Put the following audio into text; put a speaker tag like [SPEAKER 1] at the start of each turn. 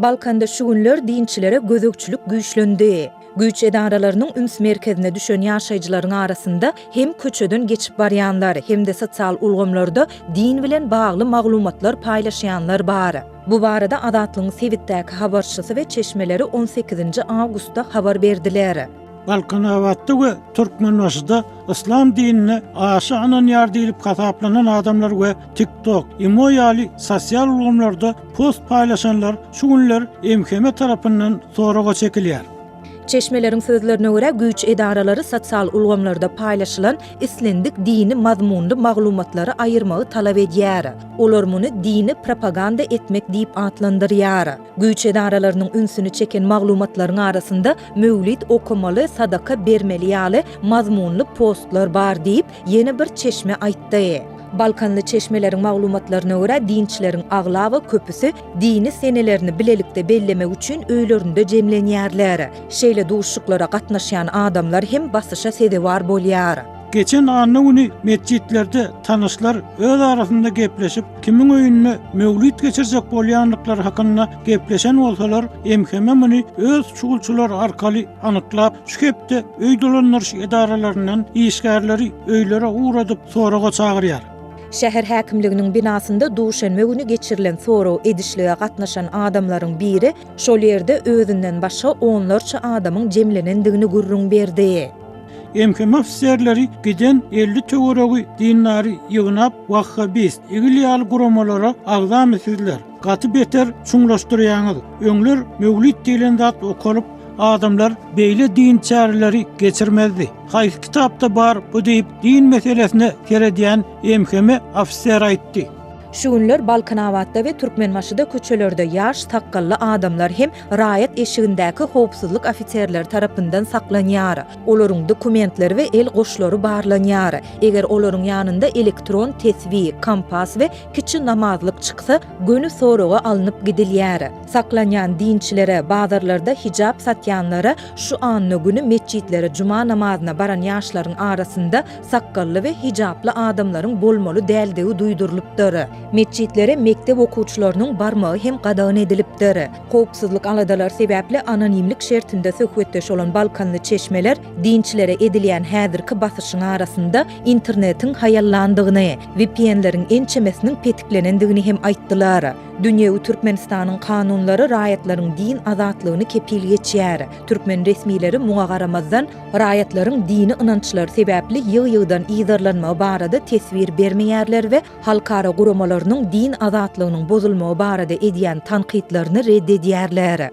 [SPEAKER 1] Balkanda şu günler dinçilere gözökçülük güýçlendi. Güýç edaralarının üns merkezine düşen ýaşaýjylaryň arasında hem köçeden geçip barýanlar hem de sosial ulgamlarda din bilen bagly maglumatlar paýlaşýanlar bar. Bu barada Adatlygyň Sewitdäki habarçysy we çeşmeleri 18 awgustda habar berdiler.
[SPEAKER 2] Balkan awatta we Türkmenbaşyda İslam dinine aşy anan ýardylyp gataplanan adamlar we TikTok, imo ýaly sosial ulgamlarda post paýlaşanlar şu günler MHM tarapyndan soraga çekilýär.
[SPEAKER 1] Çeşmelerin sözlerine göre güýç edaralary sosial ulgamlarda paýlaşylan islendik dini mazmunly maglumatlary aýyrmagy talap edýär. Olar muny dini propaganda etmek diýip atlandyrýar. Güýç edaralarynyň ünsüni çeken maglumatlaryň arasynda mövlid okumaly, sadaka bermeli ýaly mazmunly postlar bar diýip ýene bir çeşme aýtdy. Balkanly çeşmelerin maglumatlaryna göre dinçilerin aglawy köpüsü dini senelerini bilelikde bellemek üçin öýlerinde jemlenýärler. Şeýle duşuklara gatnaşýan adamlar hem basışa sedewar bolýar.
[SPEAKER 2] Geçen anny güni mescitlerde tanışlar öz arasında gepleşip kimin öýüne mövlid geçirjek bolýanlyklary hakynda gepleşen bolsalar MHM muny öz çugulçular arkaly anyklap şu hepde öý dolanýar edaralarynyň işgärleri öýlere uğradyp soraga çagyrýar.
[SPEAKER 1] Şäher häkimliginiň binasynda duşanma güni geçirilen soraw edişlige gatnaşan adamlaryň biri şol ýerde özünden başga onlarça adamyň jemlenendigini gürrüň berdi.
[SPEAKER 2] MHM ofisierleri giden 50 töweregi dinleri ýygnap wahhabist egilýal guramalara agdam etdiler. Gaty beter çuňlaşdyrýaňyz. Öňler mövlid diýilen zat okulyp adamlar beýle din çäreleri geçirmezdi. Haýsy kitapda bar bu diýip din meselesine teredýän MHM ofisier aýtdy.
[SPEAKER 1] Şu günler Balkan awatda we Türkmenbaşyda köçelerde ýaş takkally adamlar hem raýat eşigindäki howpsuzlyk ofisierleri tarapyndan saklanýar. Olaryň dokumentleri we el goşlary barlanýar. Eger olaryň ýanynda elektron tesbih, kompas we kiçi namazlyk çyksa, göni soraga alınıp gidilýär. Saklanýan dinçilere, bazarlarda hijab satýanlara şu anny güni mescitlere cuma namazyna baran ýaşlaryň arasynda sakkally we hijably adamlaryň bolmaly däldigi duýdurulupdyr. Mescitlere mektep okuwçylarynyň barmagy hem gadagan edilipdir. Howpsuzlyk aladalar sebäpli anonimlik şertinde söhbetdeş olan Balkanly çeşmeler dinçilere edilýän häzirki basyşyň arasynda internetiň haýallandygyny, VPN-leriň ençemesiniň petiklenendigini hem aýtdylar. Dünýäwi Türkmenistanyň kanunlary raýatlaryň din azatlygyny kepil geçýär. Türkmen resmileri muňa garamazdan raýatlaryň dini ynançlary sebäpli ýygy-ýygydan ýyzarlanma barada tesbir bermeýärler we halkara guramalarynyň din azatlygynyň bozulmagy barada edýän tanqidlerini reddedýärler.